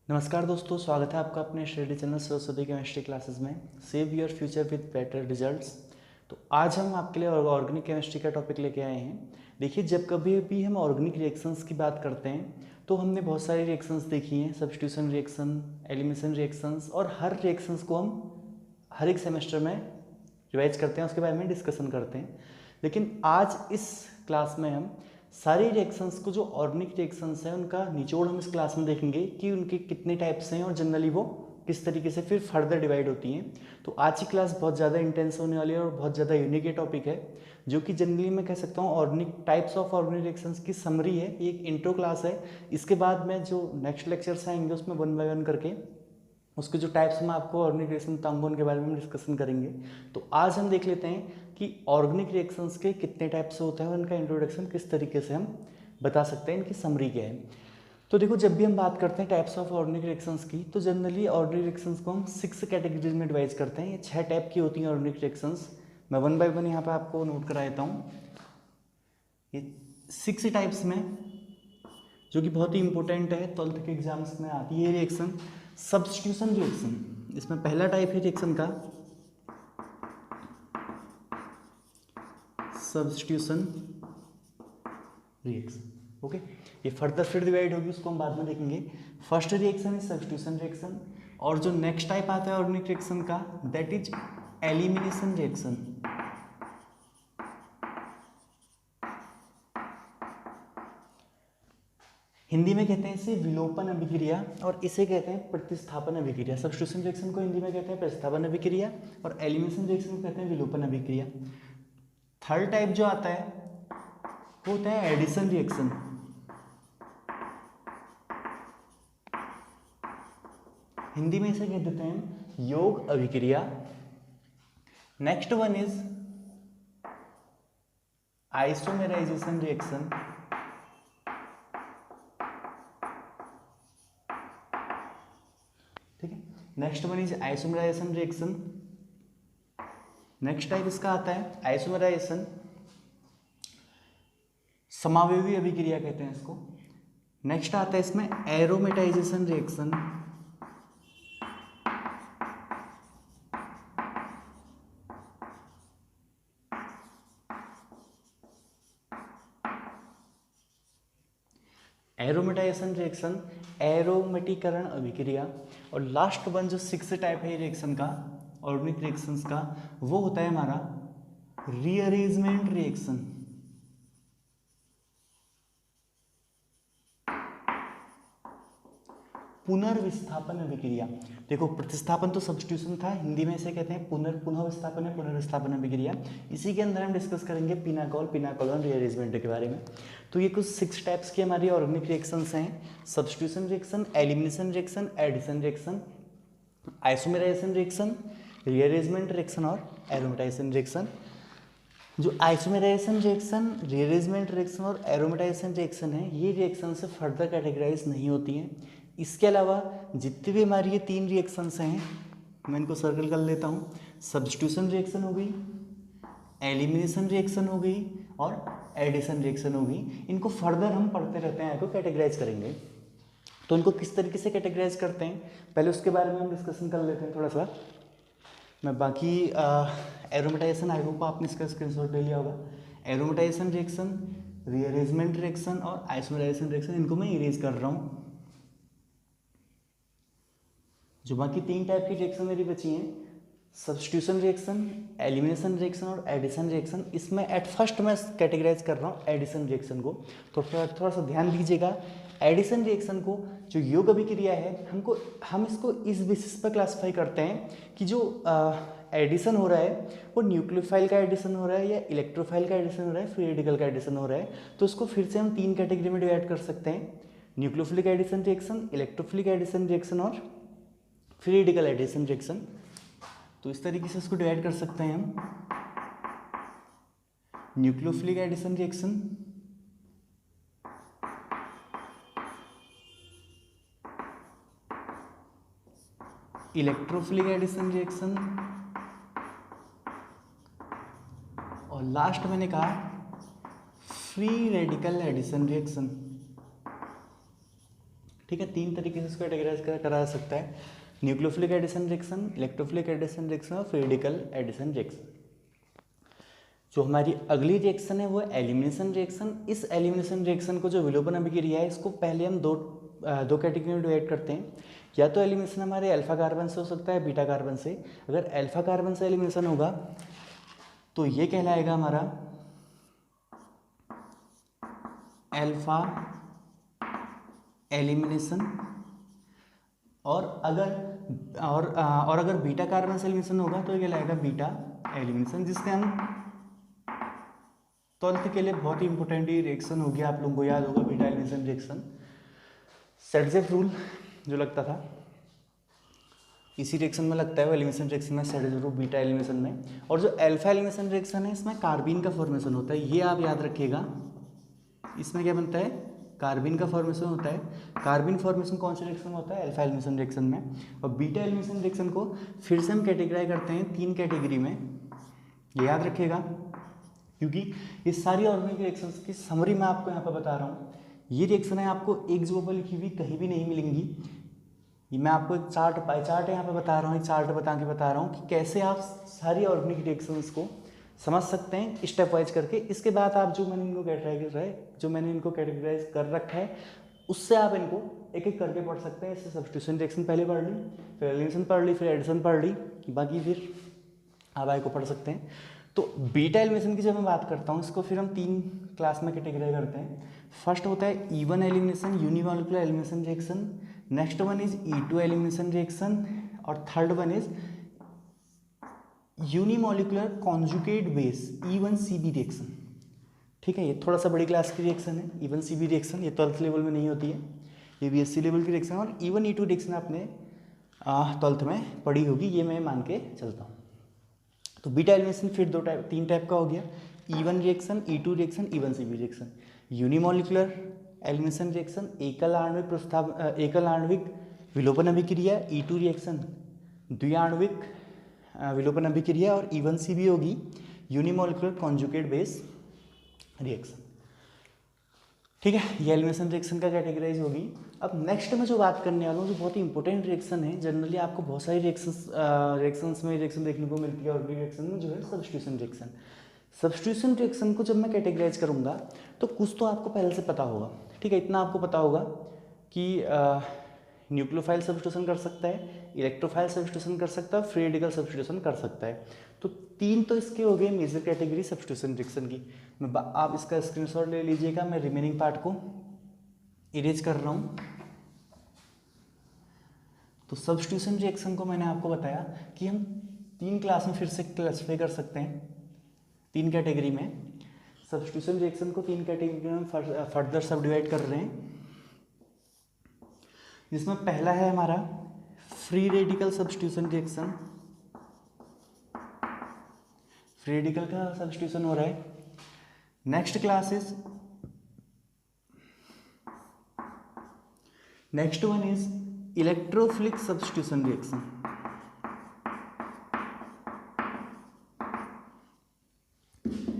नमस्कार दोस्तों, स्वागत है आपका अपने study channel Saraswati chemistry classes में। Save your future with better results. तो आज हम आपके लिए ऑर्गेनिक केमिस्ट्री का टॉपिक लेके आए हैं। देखिए, जब कभी भी हम ऑर्गेनिक रिएक्शंस की बात करते हैं तो हमने बहुत सारी रिएक्शंस देखी हैं, सब्स्टिट्यूशन रिएक्शन, एलिमिनेशन रिएक्शंस, और हर रिएक्शंस को हम हर एक सेमेस्टर में रिवाइज करते हैं, उसके बारे में डिस्कशन करते हैं। लेकिन आज इस क्लास में हम सारी रिएक्शंस को, जो ऑर्गेनिक रिएक्शंस हैं, उनका निचोड़ हम इस क्लास में देखेंगे कि उनके कितने टाइप्स हैं और जनरली वो किस तरीके से फिर फर्दर डिवाइड होती हैं। तो आज की क्लास बहुत ज़्यादा इंटेंस होने वाली है और बहुत ज़्यादा यूनिक टॉपिक है, जो कि जनरली मैं कह सकता हूँ organic types of organic reactions की समरी है। ये एक इंट्रो क्लास है। इसके बाद में जो नेक्स्ट लेक्चर्स आएंगे उसमें 1 बाय 1 करके उसके जो टाइप्स में आपको ऑर्गेनिक रिएक्शन बताऊंगा उनके बारे में हम डिस्कशन करेंगे। तो आज हम देख लेते हैं कि ऑर्गेनिक रिएक्शंस के कितने टाइप्स होते हैं और उनका इंट्रोडक्शन किस तरीके से हम बता सकते हैं, इनकी समरी क्या है। तो देखो, जब भी हम बात करते हैं टाइप्स ऑफ ऑर्गेनिक रिएक्शंस की, तो जनरली ऑर्गेनिक रिएक्शंस को हम 6 कैटेगरीज में डिवाइड करते हैं। ये 6 टाइप की होती हैं ऑर्गेनिक रिएक्शंस। मैं 1 बाय 1 यहाँ पे आपको नोट करा देता हूँ। ये 6 टाइप्स में, जो कि बहुत ही इंपॉर्टेंट है, 12th के एग्जाम्स में आती है रिएक्शन। सब्स्टिट्यूशन रिएक्शन, इसमें पहला टाइप है रिएक्शन का सब्स्टिट्यूशन रिएक्शन। ओके, ये फर्दर फिर डिवाइड होगी, उसको हम बाद में देखेंगे। First reaction is substitution reaction, और जो नेक्स्ट टाइप आता है ऑर्गेनिक रिएक्शन का, that is elimination reaction. Hindi में कहते हैं इसे विलोपन अभिक्रिया, और इसे कहते हैं प्रतिस्थापन अभिक्रिया। सब्स्टिट्यूशन रिएक्शन को हिंदी में कहते हैं प्रतिस्थापन अभिक्रिया, और एलिमिनेशन रिएक्शन को कहते हैं विलोपन अभिक्रिया। थर्ड टाइप जो आता है वो होता है एडिशन रिएक्शन। हिंदी में इसे कह देते हैं योग अभिक्रिया। Next one is isomerisation reaction. ठीक है, next one is isomerisation reaction. Next type इसका आता है आइसोमेराइजेशन समावेवी अभिक्रिया कहते हैं इसको। नेक्स्ट आता है इसमें एरोमेटाइजेशन रिएक्शन। एरोमेटाइजेशन रिएक्शन, एरोमेटीकरण अभिक्रिया। और लास्ट वन जो 6 टाइप है रिएक्शन का, ऑर्गेनिक रिएक्शंस का, वो होता है हमारा रीअरेंजमेंट रिएक्शन। पुनर्विस्थापन अभिक्रिया। देखो, प्रतिस्थापन तो सब्स्टिट्यूशन था, हिंदी में इसे कहते हैं पुनः विस्थापन है, पुनर्विस्थापन अभिक्रिया। इसी के अंदर हम डिस्कस करेंगे पिनाकोल रीअरेंजमेंट के बारे में। तो ये कुछ 6 टाइप्स की हमारी ऑर्गेनिक रिएक्शंस हैं: substitution reaction, elimination reaction, addition reaction, isomerization reaction, rearrangement reaction और एरोमेटाइजेशन रिएक्शन। जो आइसोमेराइजेशन रिएक्शन, रीअरेंजमेंट रिएक्शन और एरोमेटाइजेशन रिएक्शन है, ये रिएक्शन से फर्दर कैटेगराइज नहीं होती हैं। इसके अलावा जितनी भी हमारी ये 3 रिएक्शंस हैं, मैं इनको सर्कल कर लेता हूँ। सब्स्टिट्यूशन रिएक्शन हो गई, एलिमिनेशन रिएक्शन हो गई और एडिशन रिएक्शन हो गई। इनको फर्दर हम पढ़ते रहते हैं, इनको कैटेगराइज करेंगे। तो इनको किस तरीके से कैटेगराइज करते हैं, पहले उसके बारे में हम डिस्कशन कर लेते हैं थोड़ा सा। मैं बाकी एरोमेटाइजेशन, आई होप आपने इसका स्क्रीनशॉट ले लिया होगा। एरोमेटाइजेशन रिएक्शन, रीअरेंजमेंट रिएक्शन और आइसोमेराइजेशन रिएक्शन, इनको मैं इरेज कर रहा हूँ। जो बाकी 3 टाइप की रिएक्शन मेरी बची हैं, सब्स्टिट्यूशन रिएक्शन, एलिमिनेशन रिएक्शन और एडिशन रिएक्शन, इसमें एट फर्स्ट मैं कैटेगराइज कर रहा हूँ एडिशन रिएक्शन को। तो थोड़ा सा ध्यान दीजिएगा। एडिशन रिएक्शन को, जो योग अभिक्रिया है, हम इसको इस बेसिस पर क्लासीफाई करते हैं कि जो एडिशन हो रहा है वो न्यूक्लियोफाइल का एडिशन हो रहा है या इलेक्ट्रोफाइल का एडिशन हो रहा है, फ्री रेडिकल का एडिशन हो रहा है। तो उसको फिर से हम 3 कैटेगरी में डिवाइड कर सकते हैं: nucleophilic addition reaction, electrophilic addition reaction और फ्री रेडिकल एडिशन रिएक्शन। तो इस तरीके से इसको डिवाइड कर सकते हैं हम: nucleophilic addition reaction, electrophilic addition reaction और लास्ट मैंने कहा फ्री रेडिकल एडिशन रिएक्शन। ठीक है, 3 तरीके से इसको कैटेगराइज करा जा सकता है, nucleophilic addition reaction, electrophilic addition reaction और फ्री रेडिकल एडिशन रिएक्शन। जो हमारी अगली रिएक्शन है वो एलिमिनेशन रिएक्शन। इस एलिमिनेशन रिएक्शन को जो विलोपन अभिक्रिया है इसको पहले हम दो कैटेगरी में डिवाइड करते हैं। या तो एलिमिनेशन हमारे अल्फा कार्बन से हो सकता है, बीटा कार्बन से। अगर अल्फा कार्बन से एलिमिनेशन होगा तो ये कहलाएगा हमारा अल्फा एलिमिनेशन, और अगर बीटा कार्बन से एलिमिनेशन होगा तो ये कहलाएगा बीटा एलिमिनेशन, जिसके हम 12th के लिए बहुत ही इंपॉर्टेंट ये रिएक्शन हो गया, आप लोगों को याद होगा बीटा एलिमिनेशन रिएक्शन। सेडजेफ रूल जो लगता था इसी रिएक्शन में लगता है, वो एलिमिनेशन रिएक्शन में, सेडजेफ रूल बीटा एलिमिनेशन में। और जो अल्फा एलिमिनेशन रिएक्शन है इसमें कार्बिन का फॉर्मेशन होता है, ये आप याद रखिएगा। इसमें क्या बनता है, कार्बिन का फॉर्मेशन होता है। कार्बिन फॉर्मेशन कौन से रिएक्शन में होता है, अल्फा एलिमिनेशन रिएक्शन में। और बीटा एलिमिनेशन रिएक्शन को फिर से हम कैटेगराइज करते हैं 3 कैटेगरी में, ये याद रखिएगा, क्योंकि ये सारी ऑर्गेनिक रिएक्शंस की समरी मैं आपको यहाँ पर बता रहा हूँ। ये रिएक्शन है आपको एक जगह पर लिखी हुई कहीं भी नहीं मिलेंगी। ये मैं आपको एक चार्ट पाई चार्ट यहाँ पे बता रहा हूँ, एक चार्ट बता के बता रहा हूँ कि कैसे आप सारी ऑर्गेनिक रिएक्शंस को समझ सकते हैं स्टेप वाइज करके। इसके बाद आप जो मैंने इनको कैटेगराइज कर रखा है उससे आप इनको एक एक करके पढ़ सकते हैं। इससे सब्स्टिट्यूशन रिएक्शन पहले पढ़ ली, फिर एलिमिनेशन पढ़ ली, फिर एडिशन पढ़ ली, बाकी फिर आप आगे को पढ़ सकते हैं। तो बीटा एलिमिनेशन की जब मैं बात करता हूँ इसको फिर हम 3 क्लास में कैटेगराइज करते हैं। फर्स्ट होता है E1 elimination, unimolecular elimination reaction. Next one is E2 elimination reaction, और third one is unimolecular conjugate base E1CB reaction. ठीक है, ये थोड़ा सा बड़ी क्लास की रिएक्शन है E1CB रिएक्शन, ये 12th लेवल में नहीं होती है, ये BSc लेवल की रिएक्शन। और E1 E2 रिएक्शन आपने 12th में पढ़ी होगी, ये मैं मान के चलता हूँ। तो बीटा एलिमिनेशन फिर 3 टाइप का हो गया, E1 reaction, E2 reaction, E1CB reaction. Unimolecular elimination reaction, एकल आणविक विलोपन अभिक्रिया, E2 रिएक्शन द्विआण्विक विलोपन अभिक्रिया, और E1CB होगी यूनिमॉलिक्यूलर कॉन्जुगेट बेस रिएक्शन। ठीक है, ये एलिमिनेशन रिएक्शन का कैटेगराइज होगी। अब नेक्स्ट में जो बात करने वाला हूँ जो बहुत ही इंपॉर्टेंट रिएक्शन है, जनरली आपको बहुत सारी रिएक्शंस में रिएक्शन देखने को मिलती है ऑर्गेनिक रिएक्शन में, जो है सब्स्टिट्यूशन रिएक्शन। सब्स्टिट्यूशन रिएक्शन को जब मैं कैटेगराइज करूँगा तो कुछ तो आपको पहले से पता होगा। ठीक है, इतना आपको पता होगा कि न्यूक्लियोफाइल सब्स्टिट्यूशन कर सकता है, इलेक्ट्रोफाइल सब्स्टिट्यूशन कर सकता है, फ्री रेडिकल सब्स्टिट्यूशन कर सकता है। तो 3 तो इसके हो गए मेजर कैटेगरी सब्स्टिट्यूशन रिएक्शन की। आप इसका स्क्रीनशॉट ले लीजिएगा, मैं रिमेनिंग पार्ट को इरेज कर रहा हूँ। तो सब्स्टिट्यूशन रिएक्शन को मैंने आपको बताया कि हम 3 क्लास में फिर से क्लासिफाई कर सकते हैं, 3 कैटेगरी में। सब्स्टिट्यूशन रिएक्शन को 3 कैटेगरी में फर्दर सब डिवाइड कर रहे हैं, जिसमें पहला है हमारा free radical substitution reaction. Free radical का सब्स्टिट्यूशन हो रहा है। Next one is electrophilic substitution reaction.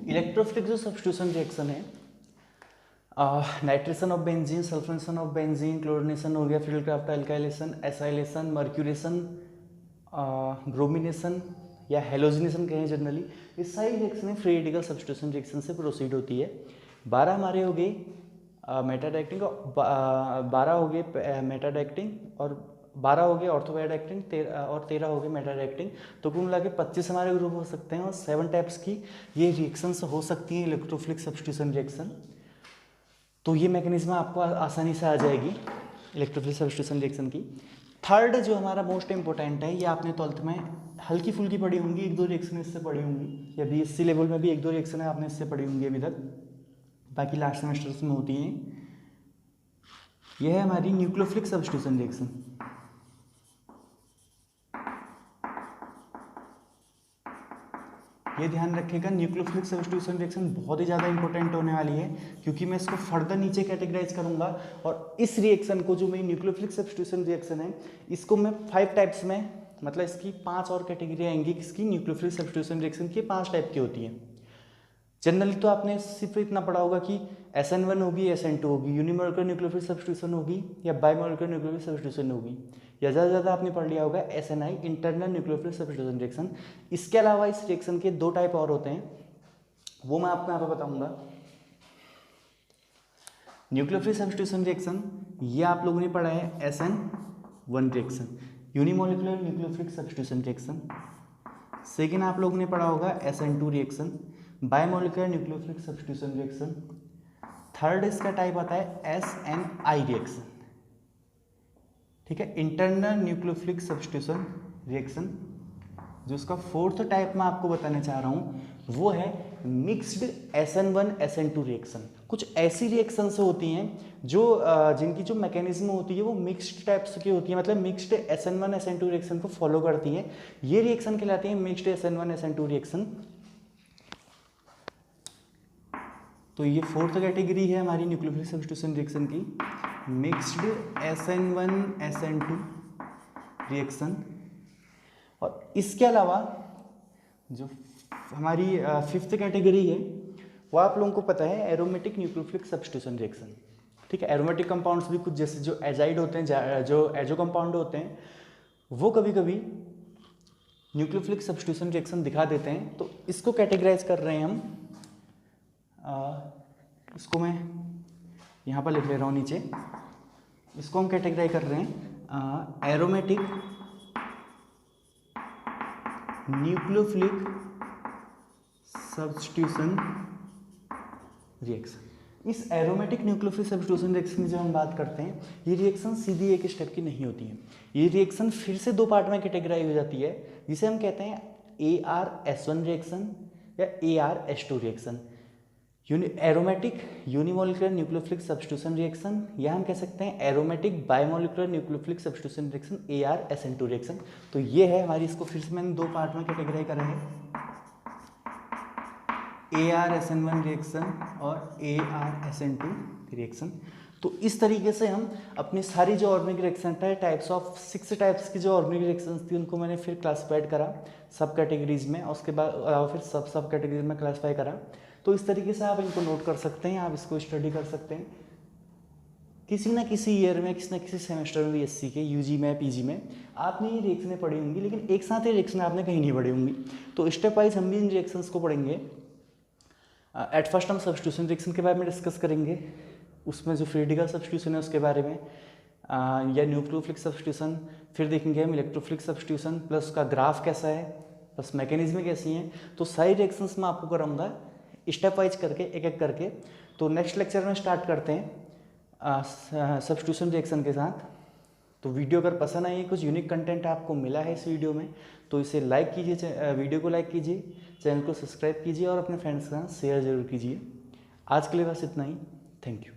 Electrophilic जो सब्स्टिट्यूशन रिएक्शन है, nitration of benzene, sulphonation of benzene, chlorination हो गया, फिल्डक्राफ्ट अल्काइलेशन, एसाइलेशन, मर्क्यूरेशन, ब्रोमिनेशन या हेलोजिनेशन कहें जनरली, ये सारी reaction free radical substitution reaction से प्रोसीड होती है। 12 हमारे हो गए मेटाडाइक्टिंग, 12 हो गए मेटाडाइक्टिंग, और 12 हो गए ऑर्थोमेटाडाइक्टिंग, और 13 हो गए मेटाडाइक्टिंग। तो कुल मिला के 25 हमारे ग्रुप हो सकते हैं, और 7 टाइप्स की ये रिएक्शंस हो सकती हैं इलेक्ट्रोफिलिक सब्स्टिट्यूशन रिएक्शन। तो ये मैकेनिज्म आपको आसानी से आ जाएगी इलेक्ट्रोफिलिक सब्स्टिट्यूशन रिएक्शन की। थर्ड जो हमारा मोस्ट इंपॉर्टेंट है, ये आपने 12th में हल्की फुल्की पढ़ी होंगी, 1-2 रिएक्शन इससे पढ़ी होंगी, या BSc लेवल में भी 1-2 रिएक्शन है आपने इससे पढ़ी होंगी अभी तक, बाकी लास्ट सेमेस्टर्स में होती हैं। यह है हमारी न्यूक्लियोफिलिक सब्स्टिट्यूशन रिएक्शन। ये ध्यान रखिएगा, न्यूक्लियोफिलिक सब्स्टिट्यूशन रिएक्शन बहुत ही ज़्यादा इंपॉर्टेंट होने वाली है, क्योंकि मैं इसको फर्दर नीचे कैटेगराइज करूंगा। और इस रिएक्शन को, जो मेरी न्यूक्लियोफिलिक सब्स्टिट्यूशन रिएक्शन है, इसको मैं 5 टाइप्स में, मतलब इसकी 5 और कैटेगरी आएंगी। किसकी? न्यूक्लियोफिलिक सब्स्टिट्यूशन रिएक्शन की 5 टाइप की होती हैं। जनरली तो आपने सिर्फ इतना पढ़ा होगा कि SN1 होगी, SN2 होगी, यूनिमोलिकुलर न्यूक्लियोफिलिक सब्स्टिट्यूशन होगी या बायोमोलिकुलर न्यूक्लियोफिलिक सब्स्टिट्यूशन होगी, या ज़्यादा से ज़्यादा आपने पढ़ लिया होगा SNI, internal nucleophilic substitution reaction. इसके अलावा इस रिएक्शन के 2 टाइप और होते हैं, वो मैं आपको यहाँ पर बताऊँगा। न्यूक्लियोफिलिक सब्स्टिट्यूशन रिएक्शन, ये आप लोगों ने पढ़ा है SN1 reaction, unimolecular nucleophilic substitution reaction. Second आप लोगों ने पढ़ा होगा SN2 reaction, biomolecular nucleophilic substitution reaction. Third इसका टाइप आता है SNI रिएक्शन, ठीक है, इंटरनल न्यूक्लियोफिलिक सब्स्टिट्यूशन रिएक्शन। जो इसका फोर्थ टाइप मैं आपको बताना चाह रहा हूँ वो है मिक्स्ड SN1 SN2 रिएक्शन। कुछ ऐसी रिएक्शंस होती हैं जो जिनकी जो मैकेनिज्म होती है वो मिक्स्ड टाइप्स की होती है, मतलब मिक्स्ड SN1 SN2 रिएक्शन को फॉलो करती हैं। ये रिएक्शन कहलाती है मिक्स्ड SN1 SN2 रिएक्शन। तो ये फोर्थ कैटेगरी है हमारी न्यूक्लियोफिलिक सब्स्टिट्यूशन रिएक्शन की, मिक्स्ड SN1 SN2 रिएक्शन। और इसके अलावा जो हमारी फिफ्थ कैटेगरी है वो आप लोगों को पता है एरोमेटिक न्यूक्लियोफिलिक सब्स्टिट्यूशन रिएक्शन, ठीक है। एरोमेटिक कंपाउंड्स भी कुछ जैसे जो एजाइड होते हैं, जो एजो कंपाउंड होते हैं, वो कभी कभी न्यूक्लियोफिलिक सब्स्टिट्यूशन रिएक्शन दिखा देते हैं। तो इसको कैटेगराइज कर रहे हैं हम, इसको मैं यहाँ पर लिख ले रहा हूँ नीचे, इसको हम कैटेगराइज कर रहे हैं एरोमेटिक न्यूक्लियोफिलिक सब्स्टिट्यूशन रिएक्शन। इस एरोमेटिक न्यूक्लियोफिलिक सब्स्टिट्यूशन रिएक्शन की जब हम बात करते हैं, ये रिएक्शन सीधी एक स्टेप की नहीं होती है। ये रिएक्शन फिर से 2 पार्ट में कैटेगराइज हो जाती है, जिसे हम कहते हैं ARS1 रिएक्शन या ARS2 reaction. Aromatic unimolecular nucleophilic substitution reaction, या हम कह सकते हैं aromatic biomolecular nucleophilic substitution reaction ARSN2 reaction. तो ये है हमारी, इसको फिर से मैंने 2 पार्ट में कैटेगराइज करा है, ARSN1 रिएक्शन और ARSN2 रिएक्शन। तो इस तरीके से हम अपनी सारी जो ऑर्गेनिक रिएक्शन है, टाइप्स ऑफ 6 टाइप्स की जो ऑर्गेनिक रिएक्शंस थी उनको मैंने फिर क्लासिफाइड करा सब कैटेगरीज में, और उसके बाद फिर सब कैटेगरीज में क्लासिफाई करा। तो इस तरीके से आप इनको नोट कर सकते हैं, आप इसको स्टडी कर सकते हैं। किसी ना किसी ईयर में, किसी ना किसी सेमेस्टर में, BSc के UG में PG में आपने ये रिएक्शनें पढ़ी होंगी, लेकिन एक साथ ये रिएक्शन आपने कहीं नहीं पढ़ी होंगी। तो स्टेप वाइज हम भी इन रिएक्शंस को पढ़ेंगे। एट फर्स्ट हम सब्स्टिट्यूशन रिएक्शन के बारे में डिस्कस करेंगे, उसमें जो फ्री रेडिकल सब्स्टिट्यूशन है उसके बारे में, या न्यूक्लियोफिलिक सब्स्टिट्यूशन, फिर देखेंगे हम इलेक्ट्रोफिलिक सब्स्टिट्यूशन, प्लस उसका ग्राफ कैसा है, प्लस मैकेनिज्म कैसी हैं। तो सारी रिएक्शंस मैं आपको कराऊंगा स्टेप वाइज करके, एक एक करके। तो नेक्स्ट लेक्चर में स्टार्ट करते हैं सब्स्टिट्यूशन रिएक्शन के साथ। तो वीडियो अगर पसंद आई, कुछ यूनिक कंटेंट आपको मिला है इस वीडियो में, तो इसे लाइक कीजिए, वीडियो को लाइक कीजिए, चैनल को सब्सक्राइब कीजिए और अपने फ्रेंड्स के साथ शेयर जरूर कीजिए। आज के लिए बस इतना ही, थैंक यू।